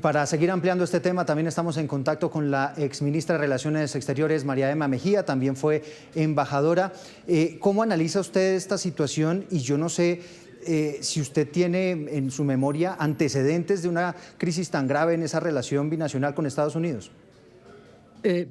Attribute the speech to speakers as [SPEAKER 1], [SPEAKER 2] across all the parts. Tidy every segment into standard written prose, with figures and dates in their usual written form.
[SPEAKER 1] Para seguir ampliando este tema, también estamos en contacto con la exministra de Relaciones Exteriores, María Emma Mejía, también fue embajadora. ¿Cómo analiza usted esta situación? Y yo no sé si usted tiene en su memoria antecedentes de una crisis tan grave en esa relación binacional con Estados Unidos.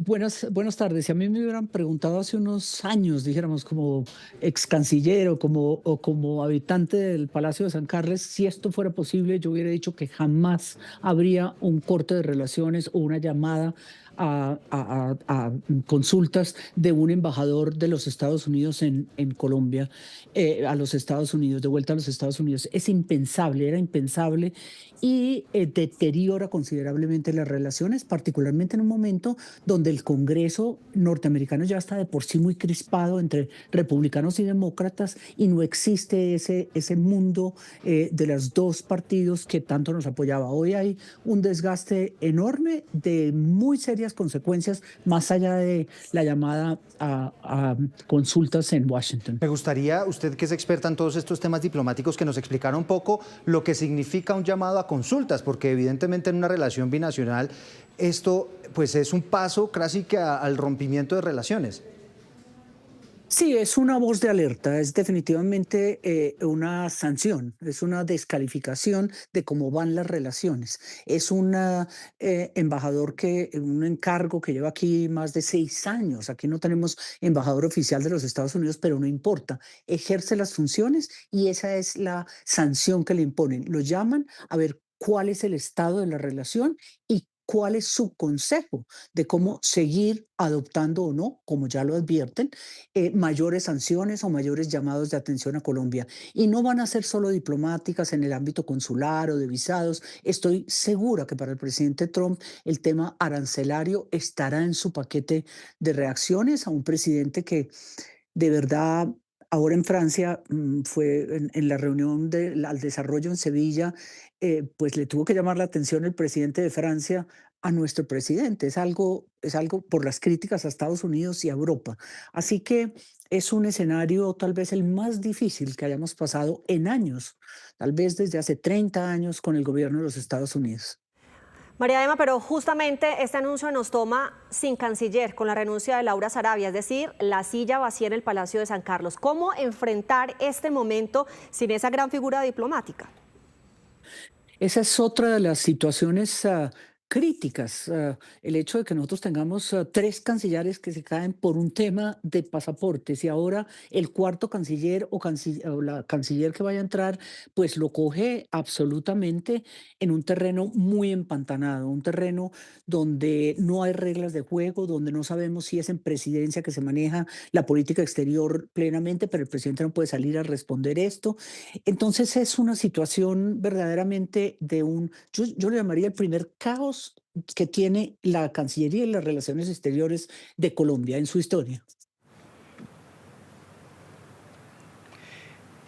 [SPEAKER 2] Buenas tardes. Si a mí me hubieran preguntado hace unos años, dijéramos, como ex canciller o como habitante del Palacio de San Carlos, si esto fuera posible, yo hubiera dicho que jamás habría un corte de relaciones o una llamada a consultas de un embajador de los Estados Unidos en Colombia, a los Estados Unidos, de vuelta a los Estados Unidos. Es impensable, era impensable y deteriora considerablemente las relaciones, particularmente en un momento donde el Congreso norteamericano ya está de por sí muy crispado entre republicanos y demócratas y no existe ese mundo de los dos partidos que tanto nos apoyaba. Hoy hay un desgaste enorme de muy serias consecuencias más allá de la llamada a consultas en Washington.
[SPEAKER 1] Me gustaría, usted que es experta en todos estos temas diplomáticos, que nos explicara un poco lo que significa un llamado a consultas, porque evidentemente en una relación binacional esto pues es un paso casi que al rompimiento de relaciones.
[SPEAKER 2] Sí, es una voz de alerta, es definitivamente una sanción, es una descalificación de cómo van las relaciones. Es un un encargo que lleva aquí más de 6 años. Aquí no tenemos embajador oficial de los Estados Unidos, pero no importa. Ejerce las funciones y esa es la sanción que le imponen. Lo llaman a ver cuál es el estado de la relación y cuál es su consejo de cómo seguir adoptando o no, como ya lo advierten, mayores sanciones o mayores llamados de atención a Colombia. Y no van a ser solo diplomáticas en el ámbito consular o de visados. Estoy segura que para el presidente Trump el tema arancelario estará en su paquete de reacciones a un presidente que de verdad, ahora en Francia, fue en la reunión al desarrollo en Sevilla, pues le tuvo que llamar la atención el presidente de Francia a nuestro presidente. Es algo por las críticas a Estados Unidos y a Europa. Así que es un escenario tal vez el más difícil que hayamos pasado en años, tal vez desde hace 30 años con el gobierno de los Estados Unidos.
[SPEAKER 3] María Emma, pero justamente este anuncio nos toma sin canciller, con la renuncia de Laura Sarabia, es decir, la silla vacía en el Palacio de San Carlos. ¿Cómo enfrentar este momento sin esa gran figura diplomática?
[SPEAKER 2] Esa es otra de las situaciones críticas, el hecho de que nosotros tengamos tres cancilleres que se caen por un tema de pasaportes y ahora el cuarto canciller o la canciller que vaya a entrar, pues lo coge absolutamente en un terreno muy empantanado, un terreno donde no hay reglas de juego, donde no sabemos si es en presidencia que se maneja la política exterior plenamente, pero el presidente no puede salir a responder esto. Entonces es una situación verdaderamente yo le llamaría el primer caos que tiene la Cancillería y las relaciones exteriores de Colombia en su historia.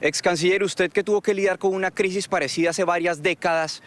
[SPEAKER 4] Ex canciller, usted que tuvo que lidiar con una crisis parecida hace varias décadas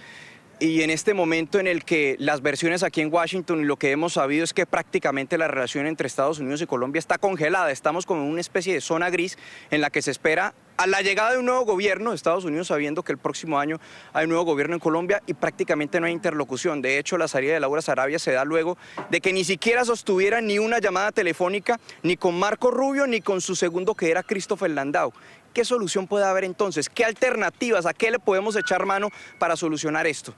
[SPEAKER 4] y en este momento en el que las versiones aquí en Washington y lo que hemos sabido es que prácticamente la relación entre Estados Unidos y Colombia está congelada, estamos como en una especie de zona gris en la que se espera a la llegada de un nuevo gobierno de Estados Unidos, sabiendo que el próximo año hay un nuevo gobierno en Colombia y prácticamente no hay interlocución. De hecho, la salida de Laura Sarabia se da luego de que ni siquiera sostuviera ni una llamada telefónica ni con Marco Rubio ni con su segundo, que era Christopher Landau. ¿Qué solución puede haber entonces? ¿Qué alternativas? ¿A qué le podemos echar mano para solucionar esto?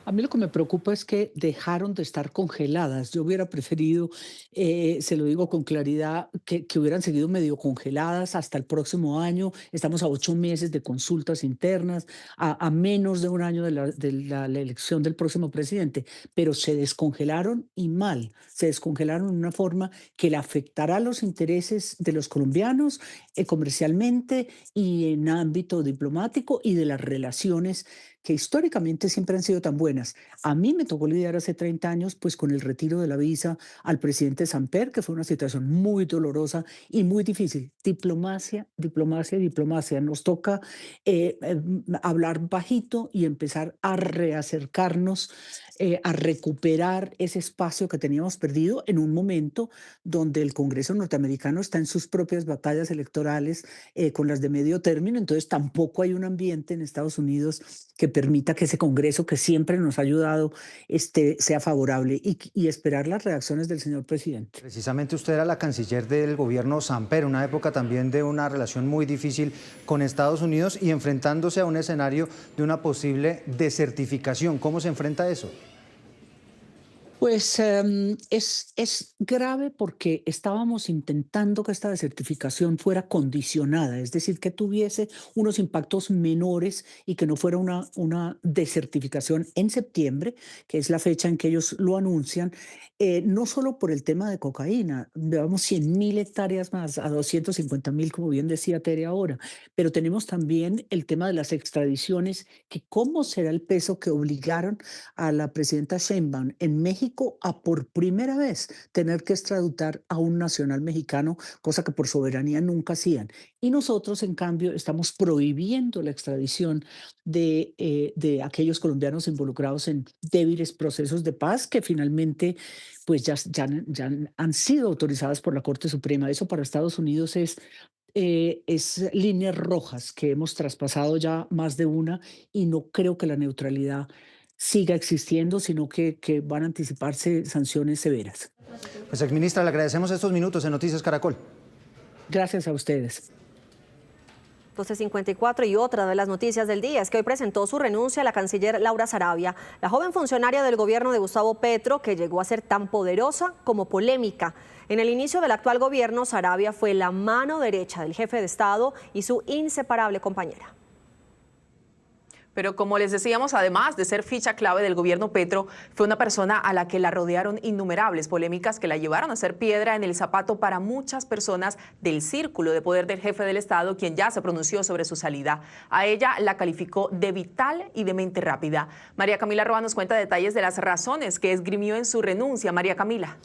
[SPEAKER 2] A mí lo que me preocupa es que dejaron de estar congeladas. Yo hubiera preferido, se lo digo con claridad, que hubieran seguido medio congeladas hasta el próximo año. Estamos a 8 meses de consultas internas, a menos de un año de la elección del próximo presidente, pero se descongelaron y mal. Se descongelaron de una forma que le afectará los intereses de los colombianos comercialmente y en ámbito diplomático y de las relaciones que históricamente siempre han sido tan buenas. A mí me tocó lidiar hace 30 años pues con el retiro de la visa al presidente Samper, que fue una situación muy dolorosa y muy difícil. Diplomacia, diplomacia, diplomacia. Nos toca hablar bajito y empezar a reacercarnos, a recuperar ese espacio que teníamos perdido en un momento donde el Congreso norteamericano está en sus propias batallas electorales electorales con las de medio término, entonces tampoco hay un ambiente en Estados Unidos que permita que ese Congreso, que siempre nos ha ayudado, sea favorable y esperar las reacciones del señor presidente.
[SPEAKER 1] Precisamente usted era la canciller del gobierno Samper, una época también de una relación muy difícil con Estados Unidos y enfrentándose a un escenario de una posible desertificación. ¿Cómo se enfrenta a eso?
[SPEAKER 2] Pues es grave porque estábamos intentando que esta desertificación fuera condicionada, es decir, que tuviese unos impactos menores y que no fuera una desertificación en septiembre, que es la fecha en que ellos lo anuncian, no solo por el tema de cocaína, llevamos 100.000 hectáreas más, a 250.000, como bien decía Tere ahora, pero tenemos también el tema de las extradiciones, que cómo será el peso que obligaron a la presidenta Sheinbaum en México a por primera vez tener que extraditar a un nacional mexicano, cosa que por soberanía nunca hacían. Y nosotros, en cambio, estamos prohibiendo la extradición de aquellos colombianos involucrados en débiles procesos de paz que finalmente pues ya han sido autorizadas por la Corte Suprema. Eso para Estados Unidos es líneas rojas que hemos traspasado ya más de una y no creo que la neutralidad siga existiendo, sino que van a anticiparse sanciones severas.
[SPEAKER 1] Pues, exministra, le agradecemos estos minutos en Noticias Caracol.
[SPEAKER 2] Gracias a ustedes.
[SPEAKER 3] 12:54 y otra de las noticias del día es que hoy presentó su renuncia a la canciller Laura Sarabia, la joven funcionaria del gobierno de Gustavo Petro que llegó a ser tan poderosa como polémica. En el inicio del actual gobierno, Sarabia fue la mano derecha del jefe de Estado y su inseparable compañera.
[SPEAKER 5] Pero como les decíamos, además de ser ficha clave del gobierno Petro, fue una persona a la que la rodearon innumerables polémicas que la llevaron a ser piedra en el zapato para muchas personas del círculo de poder del jefe del Estado, quien ya se pronunció sobre su salida. A ella la calificó de vital y de mente rápida. María Camila Roa nos cuenta detalles de las razones que esgrimió en su renuncia. María Camila.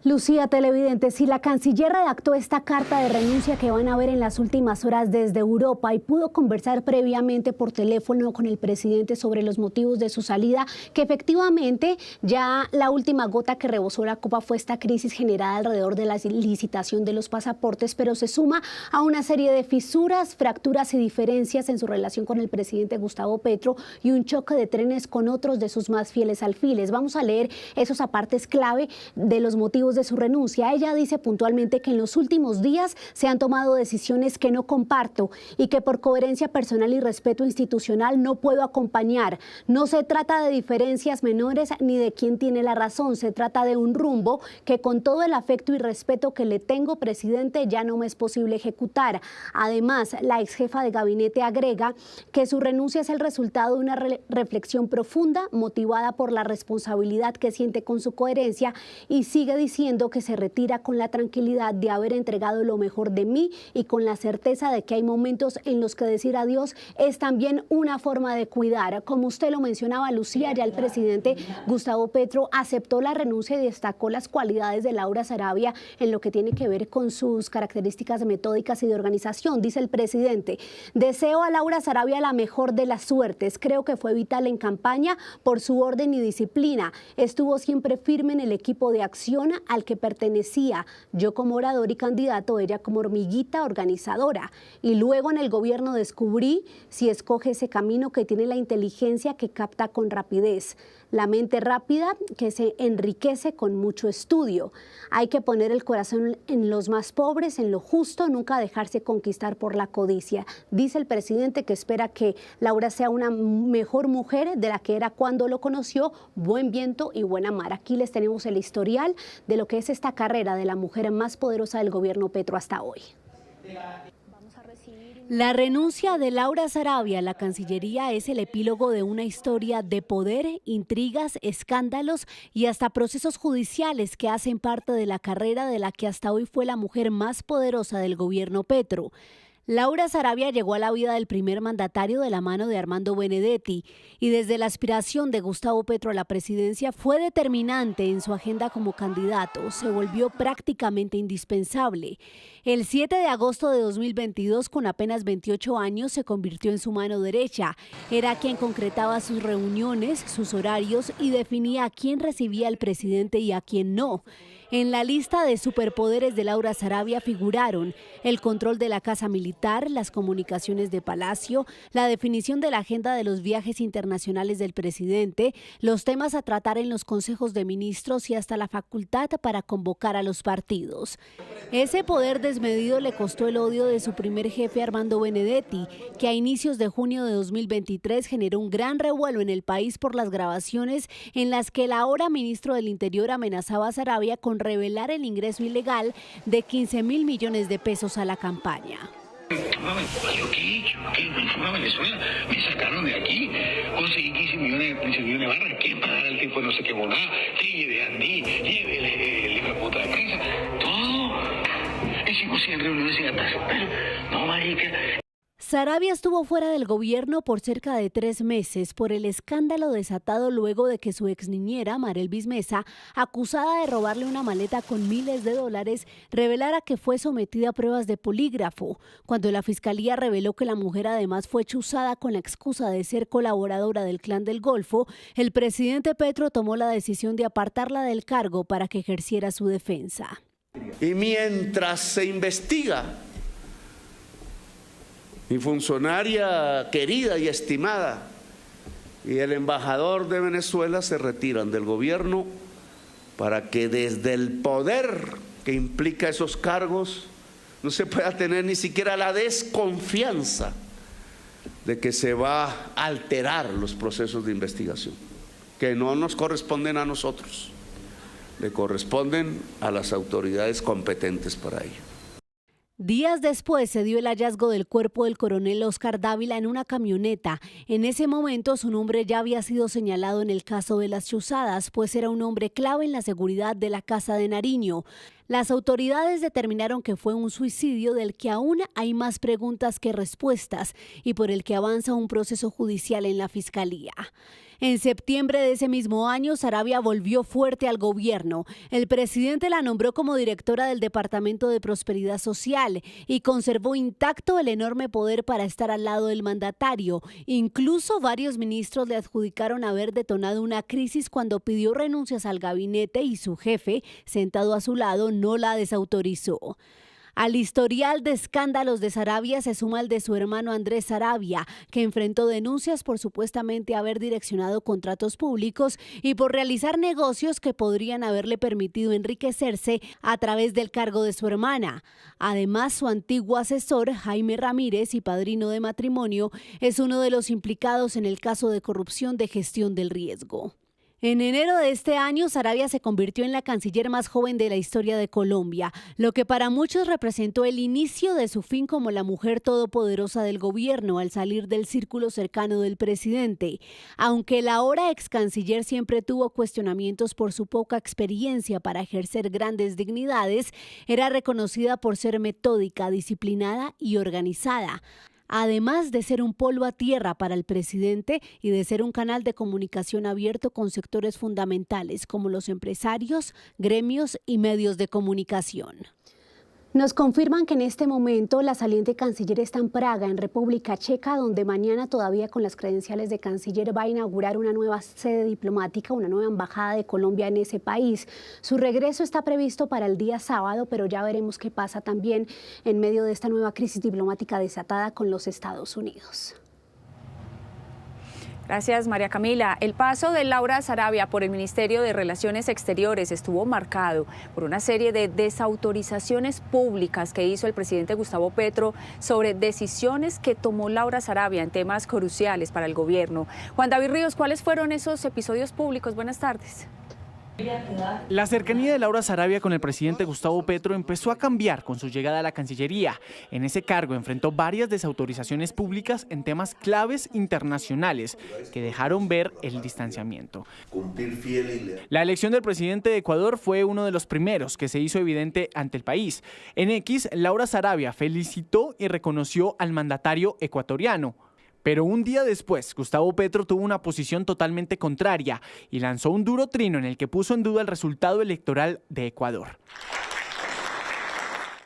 [SPEAKER 6] Lucía, televidente, si la canciller redactó esta carta de renuncia que van a ver en las últimas horas desde Europa y pudo conversar previamente por teléfono con el presidente sobre los motivos de su salida, que efectivamente ya la última gota que rebosó la copa fue esta crisis generada alrededor de la licitación de los pasaportes, pero se suma a una serie de fisuras, fracturas y diferencias en su relación con el presidente Gustavo Petro y un choque de trenes con otros de sus más fieles alfiles. Vamos a leer esos apartes clave de los motivos de su renuncia. Ella dice puntualmente que en los últimos días se han tomado decisiones que no comparto y que por coherencia personal y respeto institucional no puedo acompañar. No se trata de diferencias menores ni de quién tiene la razón, se trata de un rumbo que con todo el afecto y respeto que le tengo, presidente, ya no me es posible ejecutar. Además, la ex jefa de gabinete agrega que su renuncia es el resultado de una reflexión profunda motivada por la responsabilidad que siente con su coherencia y sigue diciendo que se retira con la tranquilidad de haber entregado lo mejor de mí y con la certeza de que hay momentos en los que decir adiós es también una forma de cuidar. Como usted lo mencionaba, Lucía, ya el presidente Gustavo Petro aceptó la renuncia y destacó las cualidades de Laura Sarabia en lo que tiene que ver con sus características metódicas y de organización. Dice el presidente: deseo a Laura Sarabia la mejor de las suertes. Creo que fue vital en campaña por su orden y disciplina. Estuvo siempre firme en el equipo de acción al que pertenecía, yo como orador y candidato, ella como hormiguita organizadora. Y luego en el gobierno descubrí si escoge ese camino que tiene la inteligencia que capta con rapidez, la mente rápida que se enriquece con mucho estudio. Hay que poner el corazón en los más pobres, en lo justo, nunca dejarse conquistar por la codicia. Dice el presidente que espera que Laura sea una mejor mujer de la que era cuando lo conoció, buen viento y buena mar. Aquí les tenemos el historial de lo que es esta carrera de la mujer más poderosa del gobierno Petro hasta hoy. La renuncia de Laura Sarabia a la Cancillería es el epílogo de una historia de poder, intrigas, escándalos y hasta procesos judiciales que hacen parte de la carrera de la que hasta hoy fue la mujer más poderosa del gobierno Petro. Laura Sarabia llegó a la vida del primer mandatario de la mano de Armando Benedetti y desde la aspiración de Gustavo Petro a la presidencia fue determinante en su agenda como candidato, se volvió prácticamente indispensable. El 7 de agosto de 2022, con apenas 28 años, se convirtió en su mano derecha. Era quien concretaba sus reuniones, sus horarios y definía a quién recibía el presidente y a quién no. En la lista de superpoderes de Laura Sarabia figuraron el control de la casa militar, las comunicaciones de Palacio, la definición de la agenda de los viajes internacionales del presidente, los temas a tratar en los consejos de ministros y hasta la facultad para convocar a los partidos. Ese poder desmedido le costó el odio de su primer jefe, Armando Benedetti, que a inicios de junio de 2023 generó un gran revuelo en el país por las grabaciones en las que el ahora ministro del Interior amenazaba a Sarabia con revelar el ingreso ilegal de 15.000 millones de pesos a la campaña.
[SPEAKER 7] ¿Yo qué he hecho? ¿Qué? Me fui a Venezuela, me sacaron de aquí, conseguí 15 millones de barras, ¿qué pagar el tipo no sé qué boná? Lleve Andí, lleve el hijo de puta de prensa, todo. Hicimos 100 reuniones sin atraso, pero no, marica.
[SPEAKER 6] Sarabia estuvo fuera del gobierno por cerca de 3 meses por el escándalo desatado luego de que su exniñera, Marelvis Mesa, acusada de robarle una maleta con miles de dólares, revelara que fue sometida a pruebas de polígrafo. Cuando la fiscalía reveló que la mujer además fue chuzada con la excusa de ser colaboradora del Clan del Golfo, el presidente Petro tomó la decisión de apartarla del cargo para que ejerciera su defensa.
[SPEAKER 8] Y mientras se investiga, mi funcionaria querida y estimada y el embajador de Venezuela se retiran del gobierno para que desde el poder que implica esos cargos no se pueda tener ni siquiera la desconfianza de que se va a alterar los procesos de investigación, que no nos corresponden a nosotros, le corresponden a las autoridades competentes para ello.
[SPEAKER 6] Días después se dio el hallazgo del cuerpo del coronel Oscar Dávila en una camioneta. En ese momento su nombre ya había sido señalado en el caso de las chuzadas, pues era un hombre clave en la seguridad de la Casa de Nariño. Las autoridades determinaron que fue un suicidio del que aún hay más preguntas que respuestas y por el que avanza un proceso judicial en la Fiscalía. En septiembre de ese mismo año, Sarabia volvió fuerte al gobierno. El presidente la nombró como directora del Departamento de Prosperidad Social y conservó intacto el enorme poder para estar al lado del mandatario. Incluso varios ministros le adjudicaron haber detonado una crisis cuando pidió renuncias al gabinete y su jefe, sentado a su lado, no la desautorizó. Al historial de escándalos de Sarabia se suma el de su hermano Andrés Sarabia, que enfrentó denuncias por supuestamente haber direccionado contratos públicos y por realizar negocios que podrían haberle permitido enriquecerse a través del cargo de su hermana. Además, su antiguo asesor, Jaime Ramírez, y padrino de matrimonio, es uno de los implicados en el caso de corrupción de gestión del riesgo. En enero de este año, Sarabia se convirtió en la canciller más joven de la historia de Colombia, lo que para muchos representó el inicio de su fin como la mujer todopoderosa del gobierno al salir del círculo cercano del presidente. Aunque la ahora ex canciller siempre tuvo cuestionamientos por su poca experiencia para ejercer grandes dignidades, era reconocida por ser metódica, disciplinada y organizada. Además de ser un polo a tierra para el presidente y de ser un canal de comunicación abierto con sectores fundamentales como los empresarios, gremios y medios de comunicación. Nos confirman que en este momento la saliente canciller está en Praga, en República Checa, donde mañana todavía con las credenciales de canciller va a inaugurar una nueva sede diplomática, una nueva embajada de Colombia en ese país. Su regreso está previsto para el día sábado, pero ya veremos qué pasa también en medio de esta nueva crisis diplomática desatada con los Estados Unidos.
[SPEAKER 9] Gracias, María Camila. El paso de Laura Sarabia por el Ministerio de Relaciones Exteriores estuvo marcado por una serie de desautorizaciones públicas que hizo el presidente Gustavo Petro sobre decisiones que tomó Laura Sarabia en temas cruciales para el gobierno. Juan David Ríos, ¿cuáles fueron esos episodios públicos? Buenas tardes.
[SPEAKER 10] La cercanía de Laura Sarabia con el presidente Gustavo Petro empezó a cambiar con su llegada a la Cancillería. En ese cargo enfrentó varias desautorizaciones públicas en temas claves internacionales que dejaron ver el distanciamiento. La elección del presidente de Ecuador fue uno de los primeros que se hizo evidente ante el país. En X, Laura Sarabia felicitó y reconoció al mandatario ecuatoriano. Pero un día después, Gustavo Petro tuvo una posición totalmente contraria y lanzó un duro trino en el que puso en duda el resultado electoral de Ecuador.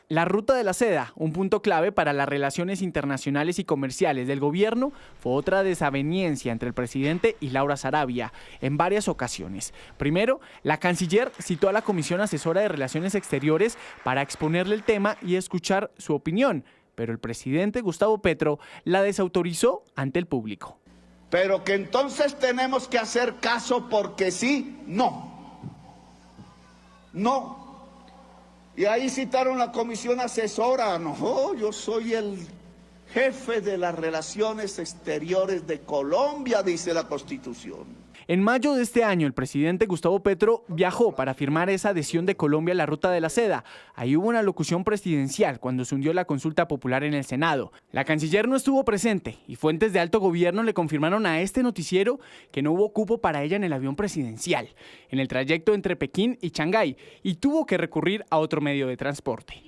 [SPEAKER 10] La ruta de la seda, un punto clave para las relaciones internacionales y comerciales del gobierno, fue otra desaveniencia entre el presidente y Laura Sarabia en varias ocasiones. Primero, la canciller citó a la Comisión Asesora de Relaciones Exteriores para exponerle el tema y escuchar su opinión, pero el presidente Gustavo Petro la desautorizó ante el público.
[SPEAKER 8] Pero que entonces tenemos que hacer caso porque sí, no. Y ahí citaron la comisión asesora. No, yo soy el jefe de las relaciones exteriores de Colombia, dice la Constitución.
[SPEAKER 10] En mayo de este año, el presidente Gustavo Petro viajó para firmar esa adhesión de Colombia a la ruta de la seda. Ahí hubo una locución presidencial cuando se hundió la consulta popular en el Senado. La canciller no estuvo presente y fuentes de alto gobierno le confirmaron a este noticiero que no hubo cupo para ella en el avión presidencial, en el trayecto entre Pekín y Shanghái, y tuvo que recurrir a otro medio de transporte.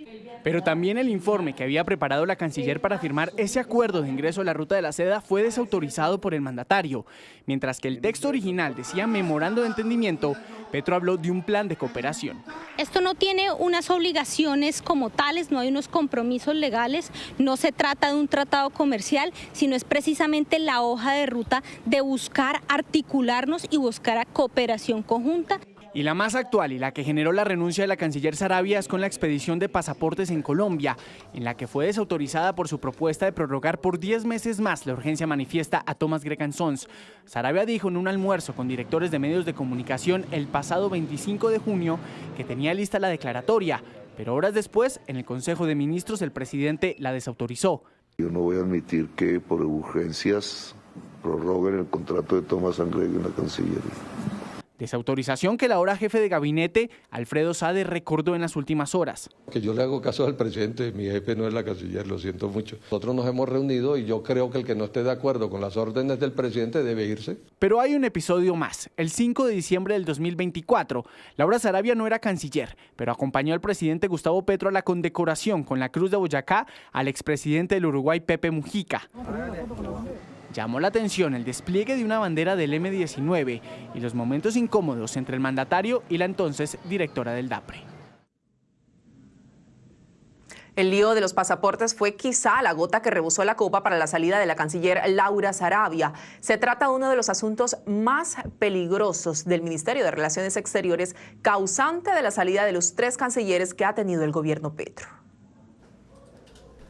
[SPEAKER 10] Pero también el informe que había preparado la canciller para firmar ese acuerdo de ingreso a la ruta de la seda fue desautorizado por el mandatario. Mientras que el texto original decía memorando de entendimiento, Petro habló de un plan de cooperación.
[SPEAKER 11] Esto no tiene unas obligaciones como tales, no hay unos compromisos legales, no se trata de un tratado comercial, sino es precisamente la hoja de ruta de buscar articularnos y buscar cooperación conjunta.
[SPEAKER 10] Y la más actual y la que generó la renuncia de la canciller Sarabia es con la expedición de pasaportes en Colombia, en la que fue desautorizada por su propuesta de prorrogar por 10 meses más la urgencia manifiesta a Thomas Greg & Sons. Sarabia dijo en un almuerzo con directores de medios de comunicación el pasado 25 de junio que tenía lista la declaratoria, pero horas después, en el Consejo de Ministros, el presidente la desautorizó.
[SPEAKER 12] Yo no voy a admitir que por urgencias prorroguen el contrato de Thomas Greg en la Cancillería.
[SPEAKER 10] Desautorización que el ahora jefe de gabinete, Alfredo Sade, recordó en las últimas horas.
[SPEAKER 13] Que yo le hago caso al presidente, mi jefe no es la canciller, lo siento mucho. Nosotros nos hemos reunido y yo creo que el que no esté de acuerdo con las órdenes del presidente debe irse.
[SPEAKER 10] Pero hay un episodio más. El 5 de diciembre del 2024, Laura Sarabia no era canciller, pero acompañó al presidente Gustavo Petro a la condecoración con la Cruz de Boyacá al expresidente del Uruguay, Pepe Mujica. Llamó la atención el despliegue de una bandera del M-19 y los momentos incómodos entre el mandatario y la entonces directora del DAPRE.
[SPEAKER 5] El lío de los pasaportes fue quizá la gota que rebosó la copa para la salida de la canciller Laura Sarabia. Se trata de uno de los asuntos más peligrosos del Ministerio de Relaciones Exteriores, causante de la salida de los 3 cancilleres que ha tenido el gobierno Petro.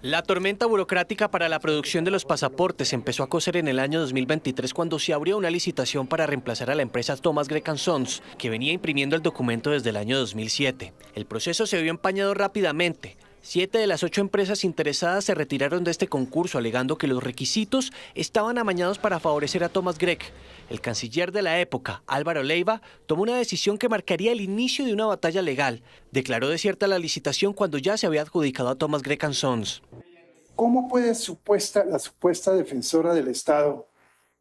[SPEAKER 14] La tormenta burocrática para la producción de los pasaportes empezó a cocer en el año 2023 cuando se abrió una licitación para reemplazar a la empresa Thomas Greg & Sons, que venía imprimiendo el documento desde el año 2007. El proceso se vio empañado rápidamente. 7 de las 8 empresas interesadas se retiraron de este concurso alegando que los requisitos estaban amañados para favorecer a Thomas Greg. El canciller de la época, Álvaro Leiva, tomó una decisión que marcaría el inicio de una batalla legal. Declaró desierta la licitación cuando ya se había adjudicado a Thomas Greg & Sons.
[SPEAKER 15] ¿Cómo puede la supuesta defensora del Estado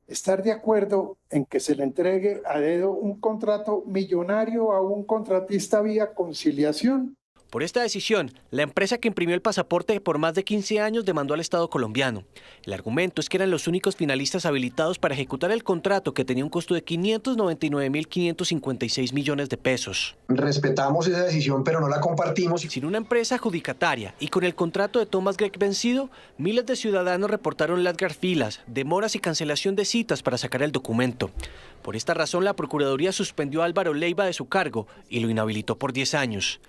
[SPEAKER 15] estar de acuerdo en que se le entregue a dedo un contrato millonario a un contratista vía conciliación?
[SPEAKER 14] Por esta decisión, la empresa que imprimió el pasaporte por más de 15 años demandó al Estado colombiano. El argumento es que eran los únicos finalistas habilitados para ejecutar el contrato que tenía un costo de 599.556 millones de pesos.
[SPEAKER 16] Respetamos esa decisión, pero no la compartimos.
[SPEAKER 14] Sin una empresa adjudicataria y con el contrato de Thomas Greg vencido, miles de ciudadanos reportaron largas filas, demoras y cancelación de citas para sacar el documento. Por esta razón, la Procuraduría suspendió a Álvaro Leiva de su cargo y lo inhabilitó por 10 años.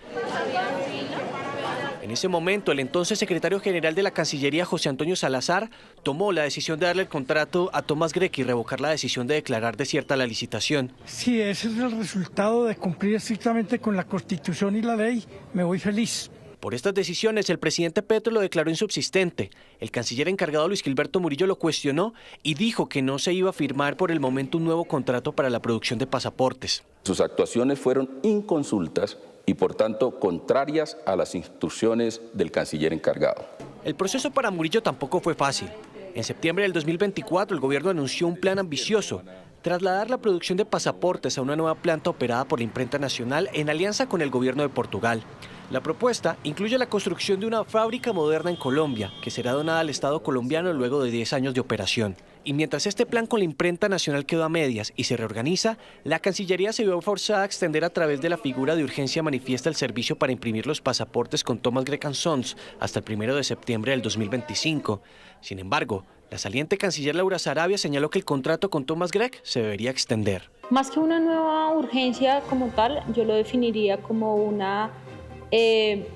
[SPEAKER 14] En ese momento, el entonces secretario general de la Cancillería, José Antonio Salazar, tomó la decisión de darle el contrato a Thomas Greg y revocar la decisión de declarar desierta la licitación.
[SPEAKER 17] Si ese es el resultado de cumplir estrictamente con la Constitución y la ley, me voy feliz.
[SPEAKER 14] Por estas decisiones, el presidente Petro lo declaró insubsistente. El canciller encargado, Luis Gilberto Murillo, lo cuestionó y dijo que no se iba a firmar por el momento un nuevo contrato para la producción de pasaportes.
[SPEAKER 18] Sus actuaciones fueron inconsultas y por tanto contrarias a las instrucciones del canciller encargado.
[SPEAKER 14] El proceso para Murillo tampoco fue fácil. En septiembre del 2024 el gobierno anunció un plan ambicioso: trasladar la producción de pasaportes a una nueva planta operada por la Imprenta Nacional en alianza con el gobierno de Portugal. La propuesta incluye la construcción de una fábrica moderna en Colombia, que será donada al Estado colombiano luego de 10 años de operación. Y mientras este plan con la imprenta nacional quedó a medias y se reorganiza, la Cancillería se vio forzada a extender a través de la figura de urgencia manifiesta el servicio para imprimir los pasaportes con Thomas Gregg & Sons hasta el 1 de septiembre del 2025. Sin embargo, la saliente canciller Laura Sarabia señaló que el contrato con Thomas Gregg se debería extender.
[SPEAKER 19] Más que una nueva urgencia como tal, yo lo definiría como una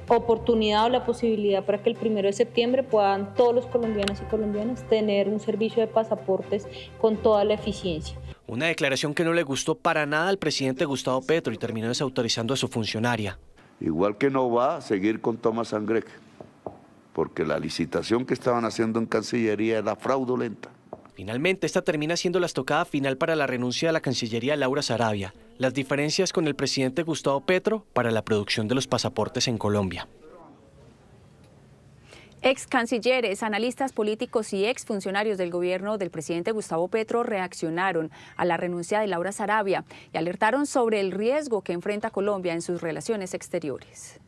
[SPEAKER 19] oportunidad o la posibilidad para que el 1 de septiembre puedan todos los colombianos y colombianas tener un servicio de pasaportes con toda la eficiencia.
[SPEAKER 14] Una declaración que no le gustó para nada al presidente Gustavo Petro y terminó desautorizando a su funcionaria.
[SPEAKER 12] Igual que no va a seguir con Thomas Gregg, porque la licitación que estaban haciendo en Cancillería era fraudulenta.
[SPEAKER 14] Finalmente, esta termina siendo la estocada final para la renuncia de la Cancillería Laura Sarabia. Las diferencias con el presidente Gustavo Petro para la producción de los pasaportes en Colombia.
[SPEAKER 9] Ex cancilleres, analistas políticos y ex funcionarios del gobierno del presidente Gustavo Petro reaccionaron a la renuncia de Laura Sarabia y alertaron sobre el riesgo que enfrenta Colombia en sus relaciones exteriores.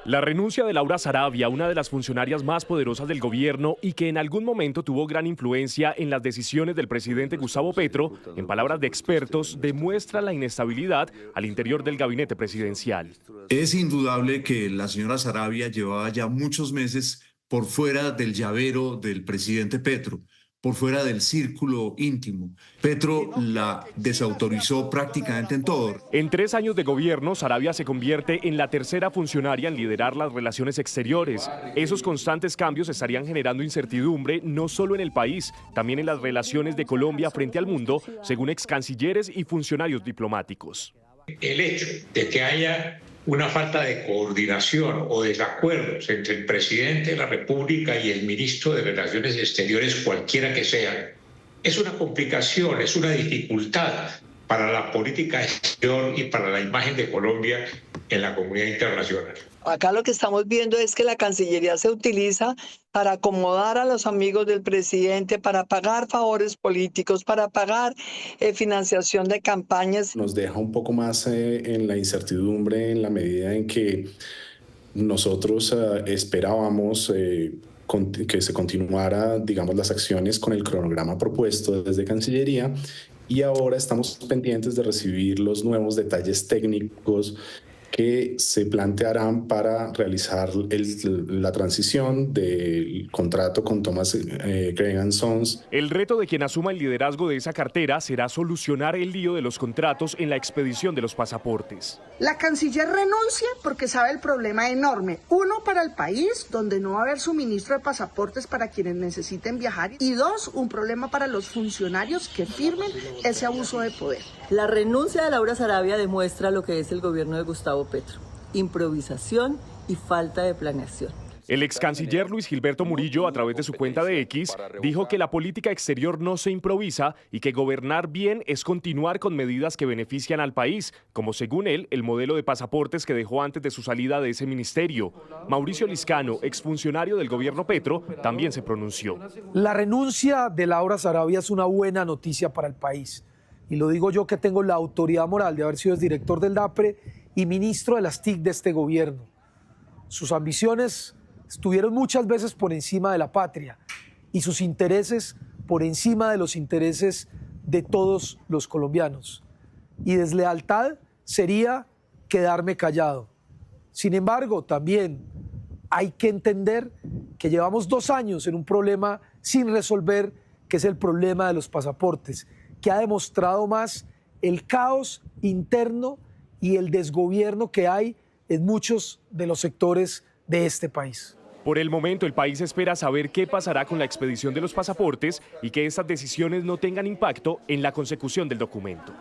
[SPEAKER 20] La renuncia de Laura Sarabia, una de las funcionarias más poderosas del gobierno y que en algún momento tuvo gran influencia en las decisiones del presidente Gustavo Petro, en palabras de expertos, demuestra la inestabilidad al interior del gabinete presidencial.
[SPEAKER 21] Es indudable que la señora Sarabia llevaba ya muchos meses por fuera del llavero del presidente Petro, por fuera del círculo íntimo. Petro la desautorizó prácticamente en todo.
[SPEAKER 20] En 3 años de gobierno, Sarabia se convierte en la tercera funcionaria en liderar las relaciones exteriores. Esos constantes cambios estarían generando incertidumbre no solo en el país, también en las relaciones de Colombia frente al mundo, según ex cancilleres y funcionarios diplomáticos.
[SPEAKER 22] El hecho de que haya una falta de coordinación o desacuerdos entre el presidente de la República y el ministro de Relaciones Exteriores, cualquiera que sea, es una complicación, es una dificultad para la política exterior y para la imagen de Colombia en la comunidad internacional.
[SPEAKER 23] Acá lo que estamos viendo es que la Cancillería se utiliza para acomodar a los amigos del presidente, para pagar favores políticos, para pagar financiación de campañas.
[SPEAKER 24] Nos deja un poco más en la incertidumbre en la medida en que nosotros esperábamos que se continuara, digamos, las acciones con el cronograma propuesto desde Cancillería y ahora estamos pendientes de recibir los nuevos detalles técnicos que se plantearán para realizar la transición del contrato con Thomas Gregg & Sons.
[SPEAKER 20] El reto de quien asuma el liderazgo de esa cartera será solucionar el lío de los contratos en la expedición de los pasaportes.
[SPEAKER 25] La canciller renuncia porque sabe el problema enorme. 1, para el país, donde no va a haber suministro de pasaportes para quienes necesiten viajar. Y 2, un problema para los funcionarios que firmen ese abuso de poder.
[SPEAKER 26] La renuncia de Laura Sarabia demuestra lo que es el gobierno de Gustavo Petro: improvisación y falta de planeación.
[SPEAKER 20] El ex canciller Luis Gilberto Murillo, a través de su cuenta de X, dijo que la política exterior no se improvisa y que gobernar bien es continuar con medidas que benefician al país, como según él, el modelo de pasaportes que dejó antes de su salida de ese ministerio. Mauricio Liscano, exfuncionario del gobierno Petro, también se pronunció.
[SPEAKER 27] La renuncia de Laura Sarabia es una buena noticia para el país. Y lo digo yo, que tengo la autoridad moral de haber sido director del DAPRE y ministro de las TIC de este gobierno. Sus ambiciones estuvieron muchas veces por encima de la patria y sus intereses por encima de los intereses de todos los colombianos. Y deslealtad sería quedarme callado. Sin embargo, también hay que entender que llevamos 2 años en un problema sin resolver, que es el problema de los pasaportes, que ha demostrado más el caos interno y el desgobierno que hay en muchos de los sectores de este país.
[SPEAKER 20] Por el momento, el país espera saber qué pasará con la expedición de los pasaportes y que estas decisiones no tengan impacto en la consecución del documento.